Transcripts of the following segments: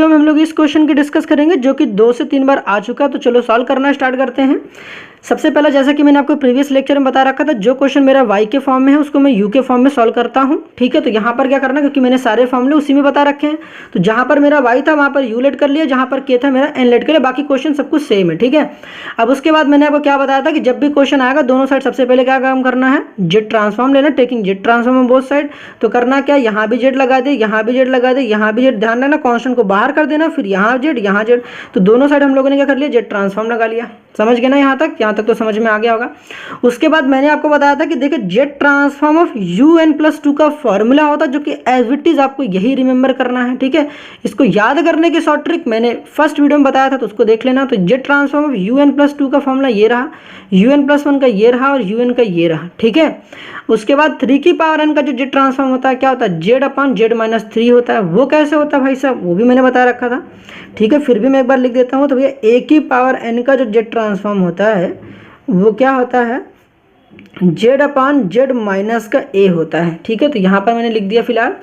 Video में हम लोग इस क्वेश्चन की डिस्कस करेंगे जो कि 2 से 3 बार आ चुका है। तो चलो सॉल्व करना स्टार्ट करते हैं। सबसे पहला, जैसा कि मैंने आपको प्रीवियस लेक्चर में बता रखा था, जो क्वेश्चन मेरा y के फॉर्म में है उसको मैं u के फॉर्म में सॉल्व करता हूं। ठीक है, तो यहाँ पर क्या करना, क्योंकि मैंने सारे फॉर्मूले उसी में बता रखे हैं, तो जहाँ पर मेरा y था वहाँ पर u लेट कर लिया, जहाँ पर k था मेरा n लेट कर लिया, बाकी क्वेश्चन सब कुछ सेम है। ठीक है, अब उसके बाद मैंने आपको क्या बताया था कि जब भी क्वेश्चन आएगा दोनों साइड सबसे पहले क्या काम करना है, जेड ट्रांसफॉर्म लेना, taking Z transform on both side. तो करना क्या, यहाँ भी जेड लगा दे, यहाँ भी जेड लगा दे, यहाँ भी जेड, ध्यान रखना कॉन्स्टेंट को बाहर कर देना, फिर यहाँ जेड यहाँ जेड, तो दोनों साइड हम लोगों ने क्या कर लिया, जेड ट्रांसफॉर्म लगा लिया। समझ गए ना यहाँ तक तो समझ में आ गया होगा। उसके बाद मैंने आपको बताया था कि देखिए जेड ट्रांसफॉर्म ऑफ un+2 का फॉर्मूला होता है, जो कि एज इट इज आपको यही रिमेंबर करना है। ठीक है, इसको याद करने की शॉर्ट ट्रिक मैंने फर्स्ट वीडियो में बताया था, तो उसको देख लेना। तो जेड ट्रांसफॉर्म ऑफ un+2 का फॉर्मूला ये रहा, un+1 का ये रहा और un का ये रहा। ठीक है, उसके बाद 3 की पावर n का जो जेड ट्रांसफॉर्म होता है क्या होता है, z/z-3 होता है। वो कैसे होता है भाई साहब, वो भी मैंने बता रखा था। ठीक है, फिर भी मैं एक बार लिख देता हूँ। तो भैया a की पावर n का जो जेड ट्रांसफॉर्म होता है वो क्या होता है, z/z का a होता है। ठीक है, तो यहाँ पर मैंने लिख दिया फिलहाल।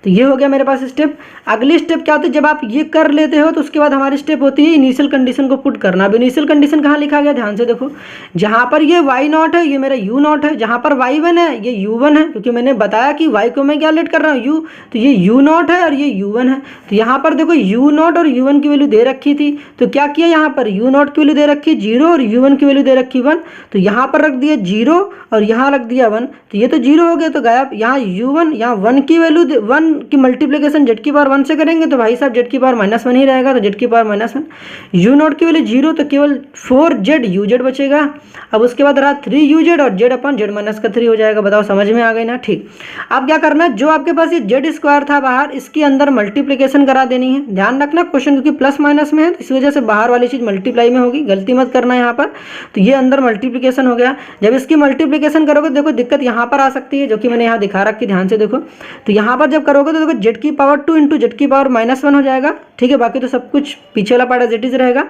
तो ये हो गया मेरे पास स्टेप। अगली स्टेप क्या होती है, जब आप ये कर लेते हो तो उसके बाद हमारी स्टेप होती है इनिशियल कंडीशन को पुट करना। अब इनिशियल कंडीशन कहाँ लिखा गया, ध्यान से देखो, जहाँ पर ये y0 है ये मेरा u0 है, जहाँ पर y1 है ये u1 है, क्योंकि मैंने बताया कि y को मैं क्या लेट कर रहा हूँ u, तो ये u0 है और ये u1 है। तो यहाँ पर देखो u0 और u1 की वैल्यू दे रखी थी, तो क्या किया, यहाँ पर u0 की वैल्यू दे रखी 0 और u1 की वैल्यू दे रखी 1, तो यहाँ पर रख दिया 0 और यहाँ रख दिया 1, तो ये तो 0 हो गया, तो गायब। यहाँ u1 यहाँ 1 की वैल्यू 1 की मल्टीप्लिकेशन जेड की पावर 1 से करेंगे तो भाई साहब जेड की पावर -1 ही रहेगा, तो जेड की पावर -1, u0 की वैल्यू 0, तो केवल 4z uz बचेगा। अब उसके बाद रहा 3uz और z/z-3 हो जाएगा। बताओ समझ में आ गई ना। ठीक, अब क्या करना है, जो आपके पास ये जेड स्क्वायर था बाहर, इसके अंदर मल्टीप्लिकेशन करा देनी है। ध्यान रखना क्वेश्चन क्योंकि प्लस माइनस में है, तो इस वजह से बाहर वाली चीज मल्टीप्लाई में होगी, गलती मत करना यहाँ पर। तो ये अंदर मल्टीप्लिकेशन हो गया। जब इसकी मल्टीप्लिकेशन करोगे देखो दिक्कत यहाँ पर आ सकती है, जो कि मैंने यहाँ दिखा रखी, ध्यान से देखो। तो यहाँ पर जब करोगे तो देखो जेड की पावर 2 इंटू जेड की पावर -1 हो जाएगा। ठीक है, बाकी तो सब कुछ पीछे वाला पार्ट एज इट इज रहेगा।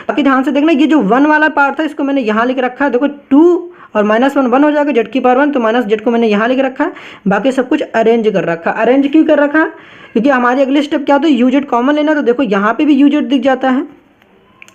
बाकी ध्यान से देखना, ये जो 1 वाला पार्ट था इसको मैंने यहाँ लिख रखा है, देखो 2 और -1 1 हो जाएगा, जेड की पावर 1, तो माइनस जेड को मैंने यहाँ लिख रखा है। बाकी सब कुछ अरेंज कर रखा है। अरेंज क्यों कर रखा है, क्योंकि हमारी अगली स्टेप क्या होती है, यूजेड कॉमन लेना। तो देखो यहाँ पे भी यूजेड दिख जाता है,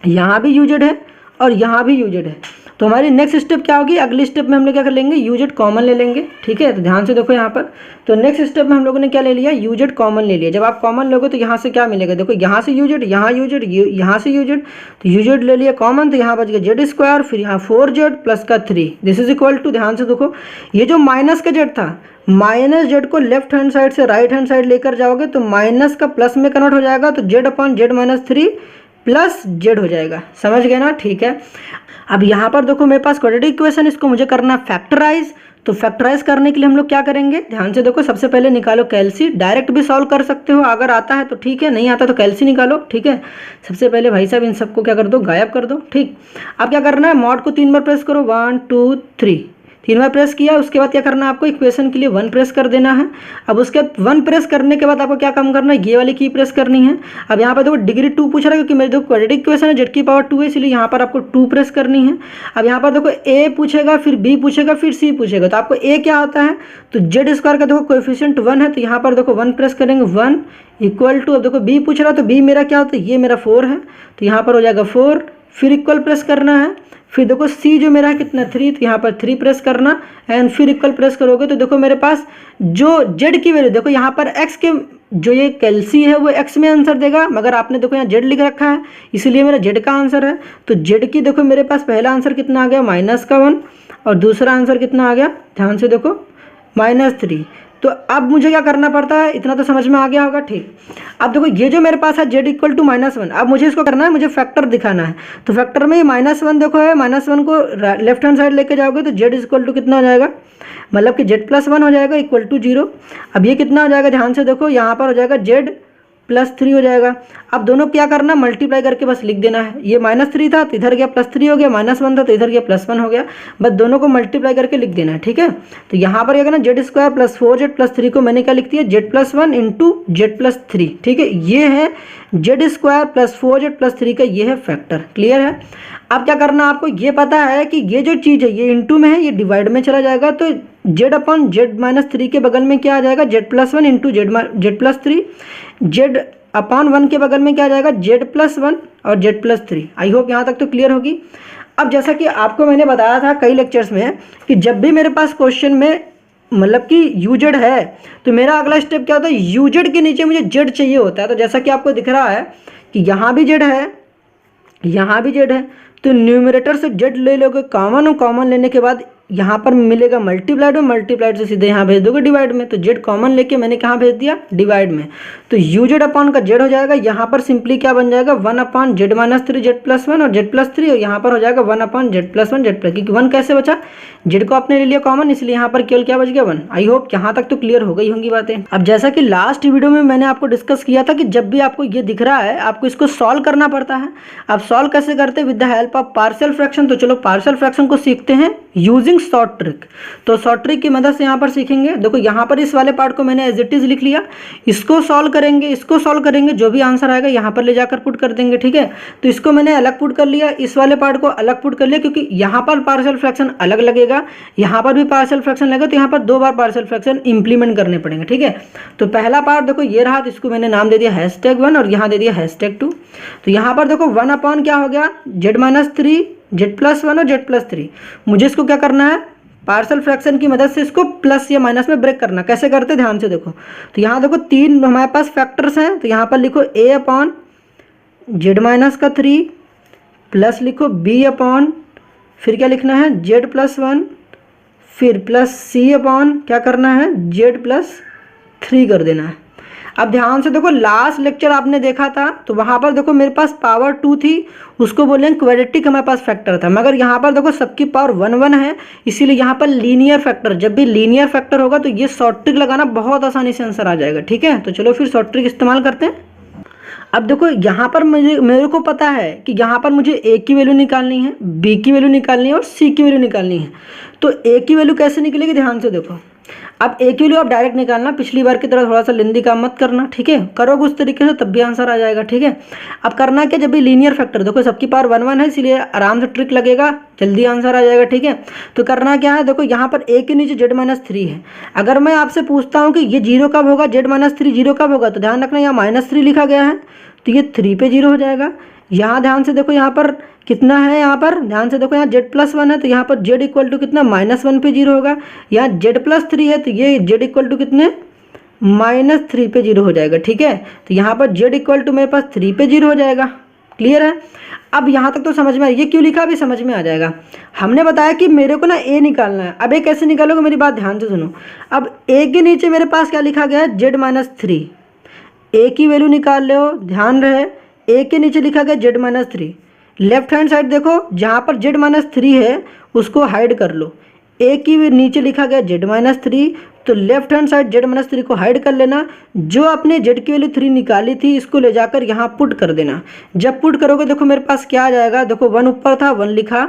यहाँ भी यूजेड है और यहाँ भी यूजेड है। तो हमारी नेक्स्ट स्टेप क्या होगी, अगली स्टेप में हम लोग क्या कर लेंगे, यूजेड कॉमन ले लेंगे। ठीक है, तो ध्यान से देखो यहाँ पर। तो नेक्स्ट स्टेप में हम लोगों ने क्या ले लिया, यूजेड कॉमन ले लिया। जब आप कॉमन लोगे तो यहाँ से क्या मिलेगा, देखो यहाँ से यूजेड, यहाँ यूजेड, यहाँ से यूजेड, तो यूजेड ले लिया कॉमन, तो यहाँ बच गया जेड स्क्वायर, फिर यहाँ 4z प्लस का 3, दिस इज इक्वल टू, ध्यान से देखो, ये जो माइनस का जेड था, माइनस जेड को लेफ्ट हैंड साइड से राइट हैंड साइड लेकर जाओगे तो माइनस का प्लस में कन्वर्ट हो जाएगा, तो z/z-3 प्लस जेड हो जाएगा। समझ गए ना। ठीक है, अब यहाँ पर देखो मेरे पास क्वाड्रेटिक इक्वेशन, इसको मुझे करना फैक्टराइज। तो फैक्टराइज करने के लिए हम लोग क्या करेंगे, ध्यान से देखो, सबसे पहले निकालो कैलसी। डायरेक्ट भी सॉल्व कर सकते हो, अगर आता है तो ठीक है, नहीं आता तो कैलसी निकालो। ठीक है, सबसे पहले भाई साहब इन सबको क्या कर दो, गायब कर दो। ठीक, अब क्या करना है, मॉड को 3 बार प्रेस करो, 1 2 3, 3 बार प्रेस किया। उसके बाद क्या करना है आपको, इक्वेशन के लिए 1 प्रेस कर देना है। अब उसके बाद 1 प्रेस करने के बाद आपको क्या काम करना है, ये वाली की प्रेस करनी है। अब यहाँ पर देखो डिग्री 2 पूछ रहा है, क्योंकि मेरे देखो क्वाड्रेटिक इक्वेशन है, जेड की पावर 2 है, इसलिए यहाँ पर आपको 2 प्रेस करनी है। अब यहाँ पर देखो ए पूछेगा, फिर बी पूछेगा, फिर सी पूछेगा, तो आपको ए क्या होता है, तो जेड स्क्वायर का देखो कोएफिशिएंट 1 है, तो यहाँ पर देखो 1 प्रेस करेंगे, 1 इक्वल टू, अब देखो बी पूछ रहा है तो बी मेरा क्या होता है, ये मेरा 4 है, तो यहाँ पर हो जाएगा 4, फिर इक्वल प्रेस करना है। फिर देखो सी जो मेरा कितना 3, तो यहाँ पर 3 प्रेस करना एंड फिर इक्वल प्रेस करोगे तो देखो मेरे पास जो जेड की वैल्यू, देखो यहाँ पर एक्स के जो ये कैलसी है वो एक्स में आंसर देगा, मगर आपने देखो यहाँ जेड लिख रखा है, इसलिए मेरा जेड का आंसर है। तो जेड की देखो मेरे पास पहला आंसर कितना आ गया, -1, और दूसरा आंसर कितना आ गया, ध्यान से देखो -3। तो अब मुझे क्या करना पड़ता है, इतना तो समझ में आ गया होगा। ठीक, अब देखो ये जो मेरे पास है z इक्वल टू -1, अब मुझे इसको करना है, मुझे फैक्टर दिखाना है। तो फैक्टर में ये -1 देखो है, -1 को लेफ्ट हैंड साइड लेके जाओगे तो z इक्वल टू कितना हो जाएगा, मतलब कि z+1 हो जाएगा इक्वल टू 0। अब ये कितना हो जाएगा, ध्यान से देखो, यहाँ पर हो जाएगा z+3 हो जाएगा। अब दोनों क्या करना, मल्टीप्लाई करके बस लिख देना है। ये -3 था तो इधर गया +3 हो गया, -1 था तो इधर गया +1 हो गया, बस दोनों को मल्टीप्लाई करके लिख देना है। ठीक है, तो यहाँ पर क्या करना, जेड स्क्वायर प्लस 4z+3 को मैंने क्या लिख दिया, z+1 इंटू z+3। ठीक है, ये है जेड स्क्वायर प्लस 4z+3 का ये है फैक्टर। क्लियर है। अब क्या करना, आपको ये पता है कि ये जो चीज़ है ये इंटू में है, ये डिवाइड में चला जाएगा, तो z/z-3 के बगल में क्या आ जाएगा, z+1 इंटू z+3, अपॉन 1 के बगल में क्या आ जाएगा, z+1 और z+3। आई होप यहाँ तक तो क्लियर होगी। अब जैसा कि आपको मैंने बताया था कई लेक्चर्स में कि जब भी मेरे पास क्वेश्चन में मतलब कि यूजेड है तो मेरा अगला स्टेप क्या होता है, यूजेड के नीचे मुझे जेड चाहिए होता है। तो जैसा कि आपको दिख रहा है कि यहाँ भी जेड है, यहाँ भी जेड है, तो न्यूमरेटर से जेड ले लोगे कॉमन, और कॉमन लेने के बाद यहाँ पर मिलेगा मल्टीप्लाइड, और मल्टीप्लाइड से सीधे यहाँ भेज दोगे डिवाइड में। तो जेड कॉमन लेके मैंने कहाँ भेज दिया, डिवाइड में। तो यू जेड अपॉन का जेड हो जाएगा, यहाँ पर सिंपली क्या बन जाएगा 1/z-3 z+1 और z+3, और यहाँ पर हो जाएगा 1/z+1 z+, क्योंकि 1 कैसे बचा, जेड को आपने ले लिया कॉमन, इसलिए यहाँ पर केवल क्या बच गया 1। आई होप यहाँ तक तो क्लियर हो गई होंगी बातें। अब जैसा कि लास्ट वीडियो में मैंने आपको डिस्कस किया था कि जब भी आपको ये दिख रहा है आपको इसको सॉल्व करना पड़ता है। अब सॉल्व कैसे करते हैं, with the help of partial fraction. तो चलो पार्शियल फ्रैक्शन को सीखते हैं यूजिंग शॉर्ट ट्रिक। तो शॉर्ट ट्रिक की मदद से यहाँ पर सीखेंगे। देखो यहाँ पर इस वाले पार्ट को मैंने एज इट इज लिख लिया, इसको सॉल्व करेंगे, इसको सॉल्व करेंगे, जो भी आंसर आएगा यहाँ पर ले जाकर पुट कर देंगे, ठीक है। तो इसको मैंने अलग पुट कर लिया, इस वाले पार्ट को अलग पुट कर लिया, क्योंकि यहाँ पर पार्शियल फ्रैक्शन अलग लगेगा, यहाँ पर भी पार्शियल फ्रैक्शन लगेगा, तो यहाँ पर 2 बार पार्शियल फ्रैक्शन इंप्लीमेंट करने पड़ेंगे, ठीक है। तो पहला पार्ट देखो ये रहा, तो इसको मैंने नाम दे दिया #1 और यहाँ दे दिया #2। तो यहाँ पर देखो 1 अपॉन क्या हो गया, z-3 z+1 और z+3। मुझे इसको क्या करना है, पार्शियल फ्रैक्शन की मदद से इसको प्लस या माइनस में ब्रेक करना। कैसे करते ध्यान से देखो। तो यहाँ देखो 3 हमारे पास फैक्टर्स हैं, तो यहाँ पर लिखो a अपॉन z-3 प्लस लिखो b अपॉन, फिर क्या लिखना है z+1, फिर प्लस c अपॉन क्या करना है z+3 कर देना है। अब ध्यान से देखो लास्ट लेक्चर आपने देखा था तो वहाँ पर देखो मेरे पास पावर 2 थी, उसको बोलेंगे क्वाड्रेटिक हमारे पास फैक्टर था, मगर यहाँ पर देखो सबकी पावर 1 है, इसीलिए यहाँ पर लीनियर फैक्टर। जब भी लीनियर फैक्टर होगा तो ये शॉर्ट ट्रिक लगाना बहुत आसानी से आंसर आ जाएगा, ठीक है। तो चलो फिर शॉर्ट ट्रिक इस्तेमाल करते हैं। अब देखो यहाँ पर मेरे को पता है कि यहाँ पर मुझे ए की वैल्यू निकालनी है, बी की वैल्यू निकालनी है और सी की वैल्यू निकालनी है। तो ए की वैल्यू कैसे निकलेगी, ध्यान से देखो। अब ए की वैल्यू आप डायरेक्ट निकालना, पिछली बार की तरह थोड़ा सा लेंदी काम मत करना, ठीक है। करोगे उस तरीके से तब भी आंसर आ जाएगा, ठीक है। अब करना क्या, जब भी लीनियर फैक्टर देखो सबकी पावर 1 है, इसलिए आराम से ट्रिक लगेगा, जल्दी आंसर आ जाएगा, ठीक है। तो करना क्या है, देखो यहाँ पर ए के नीचे z-3 है। अगर मैं आपसे पूछता हूँ कि ये 0 कब होगा, z-3 0 कब होगा, तो ध्यान रखना यहाँ -3 लिखा गया है, तो ये 3 पे 0 हो जाएगा। यहाँ ध्यान से देखो, यहाँ पर कितना है, यहाँ पर ध्यान से देखो, यहाँ z+1 है तो यहाँ पर z इक्वल टू कितना -1 पे 0 होगा। यहाँ z+3 है तो ये z इक्वल टू कितने -3 पे 0 हो जाएगा, ठीक है। तो यहाँ पर z इक्वल टू मेरे पास 3 पे 0 हो जाएगा। क्लियर है। अब यहाँ तक तो समझ में आया, ये क्यों लिखा भी समझ में आ जाएगा। हमने बताया कि मेरे को ना ए निकालना है। अब ए कैसे निकालोगे, मेरी बात ध्यान से सुनो। अब ए के नीचे मेरे पास क्या लिखा गया है, z-3। ए की वैल्यू निकाल लो, ध्यान रहे ए के नीचे लिखा गया z-3। लेफ्ट हैंड साइड देखो, जहाँ पर z-3 है उसको हाइड कर लो। ए की नीचे लिखा गया z-3, तो लेफ्ट हैंड साइड z-3 को हाइड कर लेना। जो आपने z की वैल्यू 3 निकाली थी इसको ले जाकर यहाँ पुट कर देना। जब पुट करोगे देखो मेरे पास क्या आ जाएगा, देखो 1 ऊपर था 1 लिखा,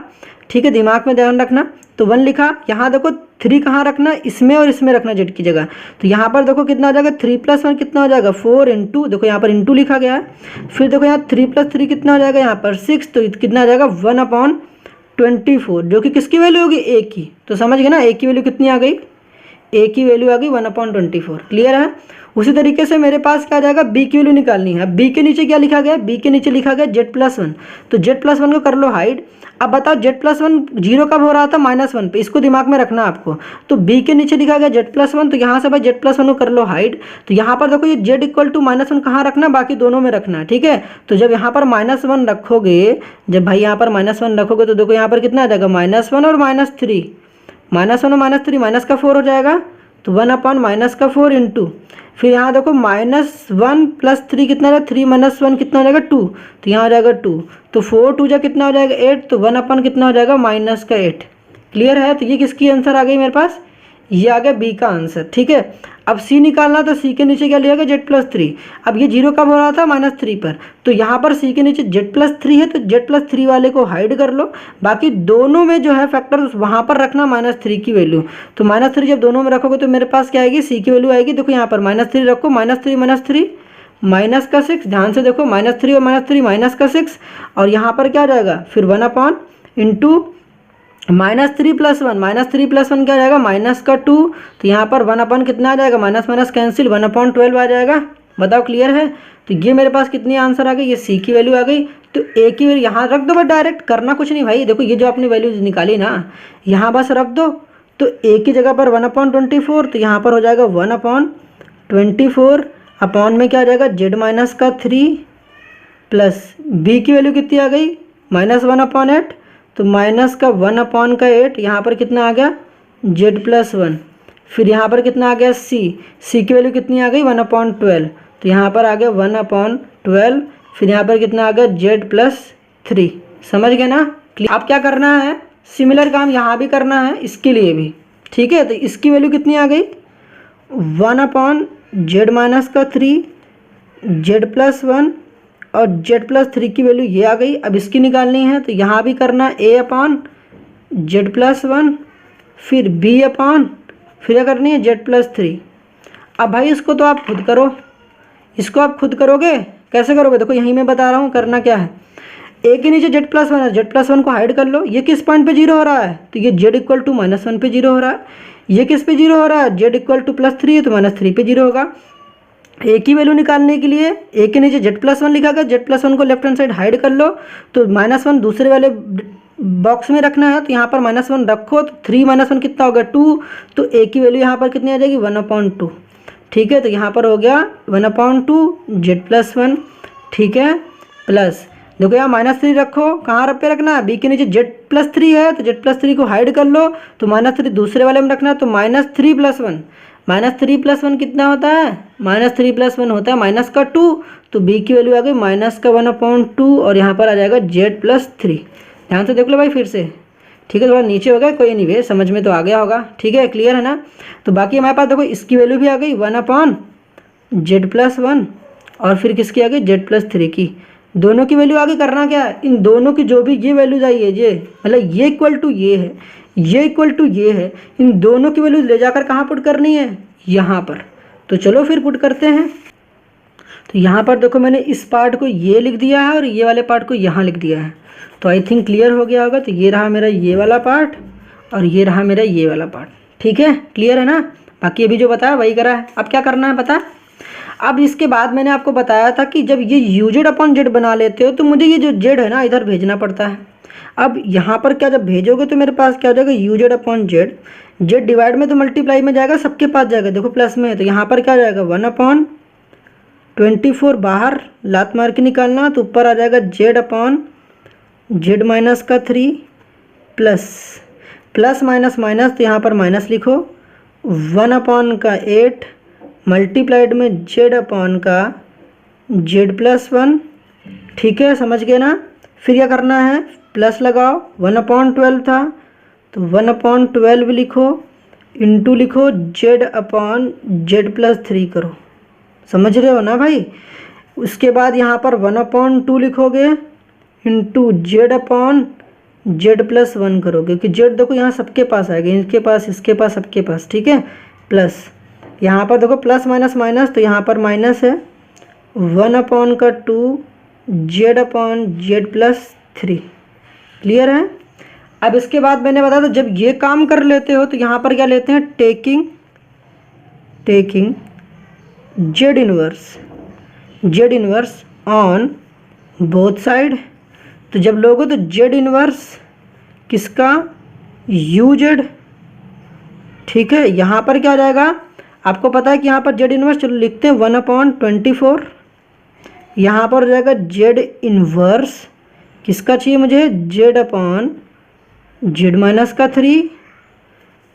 ठीक है, दिमाग में ध्यान रखना। तो 1 लिखा, यहाँ देखो 3 कहाँ रखना, इसमें और इसमें रखना z की जगह। तो यहाँ पर देखो कितना हो जाएगा, 3 + 1 कितना हो जाएगा 4 इंटू, देखो यहाँ पर इंटू लिखा गया है। फिर देखो यहाँ 3 + 3 कितना हो जाएगा, यहाँ पर 6, तो कितना हो जाएगा 1/24, जो कि किसकी वैल्यू होगी, ए की। तो समझ गए ना, ए की वैल्यू कितनी आ गई, ए की वैल्यू आ गई 1/24। क्लियर है। उसी तरीके से मेरे पास क्या आ जाएगा, बी की वैल्यू निकालनी है। बी के नीचे क्या लिखा गया, बी के नीचे लिखा गया z+1, तो z+1 को कर लो हाइड। अब बताओ z+1 0 कब हो रहा था, -1 पे, इसको दिमाग में रखना आपको। तो बी के नीचे लिखा गया z+1, तो यहाँ से भाई z+1 को कर लो हाइड। तो यहाँ पर देखो ये z इक्वल टू -1 कहाँ रखना, बाकी दोनों में रखना, ठीक है। तो जब यहाँ पर -1 रखोगे, जब भाई यहाँ पर -1 रखोगे तो देखो यहाँ पर कितना आ जाएगा, -1 और -3, -1 और -3 माइनस का 4 हो जाएगा, तो 1/-4 इंटू, फिर यहाँ देखो -1 + 3 कितना है, 3 - 1 कितना हो जाएगा 2, तो यहाँ हो जाएगा 2, तो 4 2 जा कितना हो जाएगा 8, तो 1 कितना हो जाएगा -8। क्लियर है। तो ये किसकी आंसर आ गई मेरे पास, ये आ गया बी का आंसर, ठीक है। अब सी निकालना, तो सी के नीचे क्या लिया गया, z+3। अब ये 0 कब हो रहा था, -3 पर, तो यहाँ पर सी के नीचे z+3 है, तो z+3 वाले को हाइड कर लो। बाकी दोनों में जो है फैक्टर वहाँ पर रखना -3 की वैल्यू। तो -3 जब दोनों में रखोगे तो मेरे पास क्या आएगी, सी की वैल्यू आएगी। देखो यहाँ पर -3 रखो, -3 माइनस का 6, ध्यान से देखो, -3 और -3 माइनस का 6, और यहाँ पर क्या आ जाएगा फिर 1 इंटू -3 + 1 क्या आ जाएगा, -2, तो यहाँ पर 1 कितना आ जाएगा, माइनस माइनस कैंसिल, 1/12 आ जाएगा। बताओ क्लियर है। तो ये मेरे पास कितनी आंसर आ गई, ये सी की वैल्यू आ गई। तो ए की वैल्यू यहाँ रख दो, बस डायरेक्ट करना कुछ नहीं भाई। देखो ये जो आपने वैल्यू निकाली ना, यहाँ बस रख दो। तो ए की जगह पर 1/24, तो यहाँ पर हो जाएगा 1/24 अपॉन में क्या आ जाएगा z-3 प्लस बी की वैल्यू कितनी आ गई -1/8, तो -1/8 यहाँ पर कितना आ गया z+1। फिर यहाँ पर कितना आ गया सी की वैल्यू कितनी आ गई 1/12, तो यहाँ पर आ गया 1/12। फिर यहाँ पर कितना आ गया z+3। समझ गए ना। अब क्या करना है, सिमिलर काम यहाँ भी करना है इसके लिए भी, ठीक है। तो इसकी वैल्यू कितनी आ गई 1/z-3 z+1 और z+3 की वैल्यू ये आ गई। अब इसकी निकालनी है, तो यहाँ भी करना a/z+1 फिर b/, फिर क्या करनी है z+3। अब भाई इसको तो आप खुद करो, इसको आप खुद करोगे। कैसे करोगे, देखो यहीं मैं बता रहा हूँ करना क्या है। ए के नीचे z+1 है, z+1 को हाइड कर लो। ये किस पॉइंट पे 0 हो रहा है, तो ये z = -1 पे 0 हो रहा है। ये किस पे 0 हो रहा है, z = +3 है, तो -3 पे 0 होगा। ए की वैल्यू निकालने के लिए ए के नीचे z+1 लिखा गया, z+1 को लेफ्ट हैंड साइड हाइड कर लो। तो -1 दूसरे वाले बॉक्स में रखना है, तो यहाँ पर -1 रखो। तो 3 - 1 कितना हो गया 2, तो ए की वैल्यू यहाँ पर कितनी आ जाएगी 1/2। ठीक है, तो यहाँ पर हो गया 1/2 z+1। ठीक है, प्लस देखो यहाँ -3 रखो, कहाँ पे रखना है, बी के नीचे z+3 है, तो z+3 को हाइड कर लो। तो -3 दूसरे वाले में रखना है, तो -3 + 1, -3 + 1 कितना होता है, -3 + 1 होता है -2। तो बी की वैल्यू आ गई -1/2 और यहाँ पर आ जाएगा z+3। ध्यान से देख लो भाई फिर से, ठीक है। थोड़ा नीचे हो गया, कोई नहीं भैया, समझ में तो आ गया होगा, ठीक है, क्लियर है ना। तो बाकी हमारे पास देखो इसकी वैल्यू भी आ गई 1/z+1 और फिर किसकी आ गई z+3 की, दोनों की वैल्यू आगे करना क्या है, इन दोनों की जो भी ये वैल्यूज आई है, ये मतलब ये इक्वल टू ये है, ये इक्वल टू ये है, इन दोनों की वैल्यूज ले जाकर कहाँ पुट करनी है, यहाँ पर। तो चलो फिर पुट करते हैं। तो यहाँ पर देखो मैंने इस पार्ट को ये लिख दिया है और ये वाले पार्ट को यहाँ लिख दिया है। तो आई थिंक क्लियर हो गया होगा। तो ये रहा मेरा ये वाला पार्ट और ये रहा मेरा ये वाला पार्ट, ठीक है, क्लियर है ना। बाकी अभी जो बताया वही करा है। अब क्या करना है पता। अब इसके बाद मैंने आपको बताया था कि जब ये uz/z बना लेते हो तो मुझे ये जो z है ना इधर भेजना पड़ता है। अब यहाँ पर क्या जब भेजोगे तो मेरे पास क्या हो जाएगा uz/z, z डिवाइड में तो मल्टीप्लाई में जाएगा, सबके पास जाएगा, देखो प्लस में है, तो यहाँ पर क्या हो जाएगा 1/24 बाहर लात मार के निकालना, तो ऊपर आ जाएगा z/z-3 प्लस माइनस माइनस, तो यहाँ पर माइनस लिखो 1/8 मल्टीप्लाइड में z/z+1। ठीक है, समझ गए ना। फिर क्या करना है, प्लस लगाओ, 1/12 था तो 1/12 लिखो, इंटू लिखो z/z+3 करो, समझ रहे हो ना भाई। उसके बाद यहाँ पर 1/2 लिखोगे इंटू z/z+1 करोगे, क्योंकि z देखो यहाँ सबके पास आएगा, इनके पास, इसके पास, सबके पास, ठीक है। प्लस यहाँ पर देखो प्लस माइनस माइनस, तो यहाँ पर माइनस है 1/2 z/z+3। क्लियर है। अब इसके बाद मैंने बताया तो जब ये काम कर लेते हो तो यहाँ पर क्या लेते हैं, taking z inverse on both side. तो जब लोगे तो z इनवर्स किसका, uz। ठीक है, यहाँ पर क्या आ जाएगा, आपको पता है कि यहाँ पर z इनवर्स, चलो लिखते हैं 1/24। यहाँ पर हो जाएगा z इनवर्स किसका चाहिए मुझे, z/z-3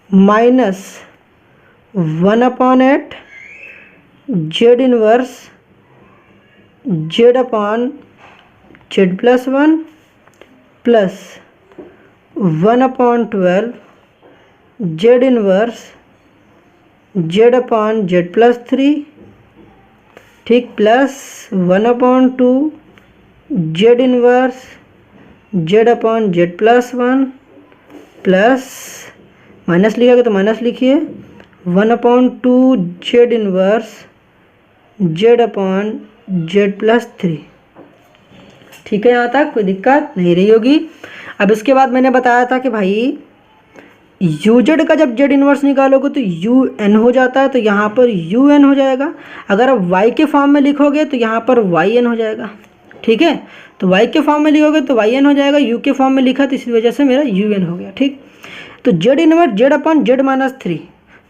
minus 1/8 z inverse z/z+1 plus 1/12 z inverse z/z+3, ठीक, plus 1/2 z inverse z/z+1 plus minus लिखा गया तो माइनस लिखिए 1/2 z इनवर्स z/z+3। ठीक है, यहाँ तक कोई दिक्कत नहीं रही होगी। अब इसके बाद मैंने बताया था कि भाई UZ का जब Z इन्वर्स निकालोगे तो UN हो जाता है, तो यहाँ पर UN हो जाएगा। अगर आप Y के फॉर्म में लिखोगे तो यहाँ पर YN हो जाएगा। ठीक है, तो Y के फॉर्म में लिखोगे तो YN हो जाएगा, U के फॉर्म में लिखा तो इसी वजह से मेरा UN हो गया। ठीक, तो Z इन्वर्स Z/Z-3,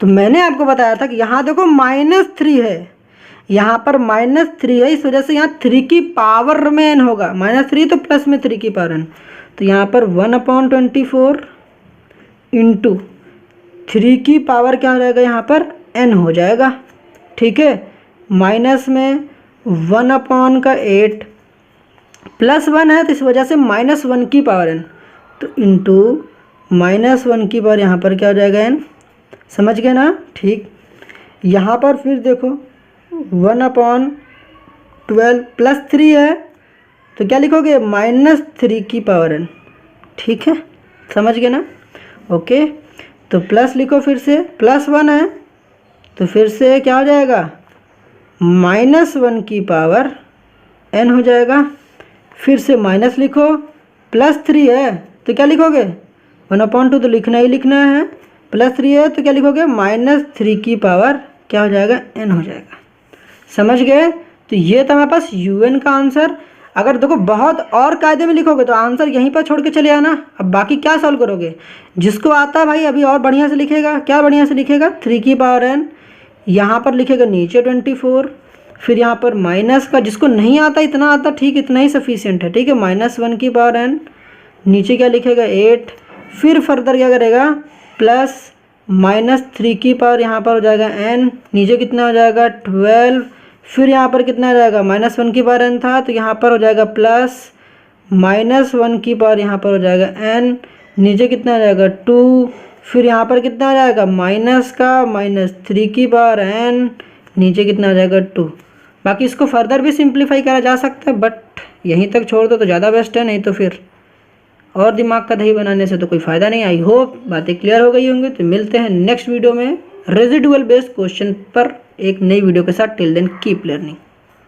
तो मैंने आपको बताया था कि यहाँ देखो -3 है, यहाँ पर -3 है, इस वजह से यहाँ 3 की पावर में n होगा। -3 तो प्लस में 3 की पावर n, तो यहाँ पर 1/24 इंटू 3 की पावर क्या हो जाएगा, यहाँ पर n हो जाएगा। ठीक है, माइनस में 1/8 प्लस 1 है, तो इस वजह से -1 की पावर n, तो इंटू -1 की पावर यहाँ पर क्या हो जाएगा n, समझ गए ना। ठीक, यहाँ पर फिर देखो 1/12 प्लस 3 है, तो क्या लिखोगे -3 की पावर n। ठीक है, समझ गए ना। ओके, तो प्लस लिखो, फिर से +1 है, तो फिर से क्या हो जाएगा -1 की पावर n हो जाएगा। फिर से माइनस लिखो, +3 है तो क्या लिखोगे 1/2, तो लिखना ही लिखना है, +3 है तो क्या लिखोगे -3 की पावर क्या हो जाएगा n हो जाएगा। समझ गए। तो ये था हमारे पास UN का आंसर। अगर देखो बहुत और कायदे में लिखोगे तो आंसर यहीं पर छोड़ के चले आना। अब बाकी क्या सॉल्व करोगे, जिसको आता है भाई अभी और बढ़िया से लिखेगा। क्या बढ़िया से लिखेगा, 3 की पावर n, यहाँ पर लिखेगा नीचे 24, फिर यहाँ पर माइनस का, जिसको नहीं आता इतना आता ठीक, इतना ही सफिशियंट है। ठीक है, -1 की पावर n, नीचे क्या लिखेगा 8, फिर फर्दर क्या करेगा प्लस -3 की पावर यहाँ पर हो जाएगा n, नीचे कितना हो जाएगा 12, फिर यहाँ पर कितना आ जाएगा -1 की पावर n था, तो यहाँ पर हो जाएगा प्लस -1 की पावर यहाँ पर हो जाएगा n, नीचे कितना आ जाएगा 2, फिर यहाँ पर कितना आ जाएगा माइनस का -3 की पावर n, नीचे कितना आ जाएगा 2। बाकी इसको फर्दर भी सिंप्लीफाई करा जा सकता है, बट यहीं तक छोड़ दो तो ज़्यादा बेस्ट है, नहीं तो फिर और दिमाग का दही बनाने से तो कोई फ़ायदा नहीं। आई होप बातें क्लियर हो गई होंगी। तो मिलते हैं नेक्स्ट वीडियो में रेजिडुअल बेस्ड क्वेश्चन पर एक नई वीडियो के साथ। Till then keep learning.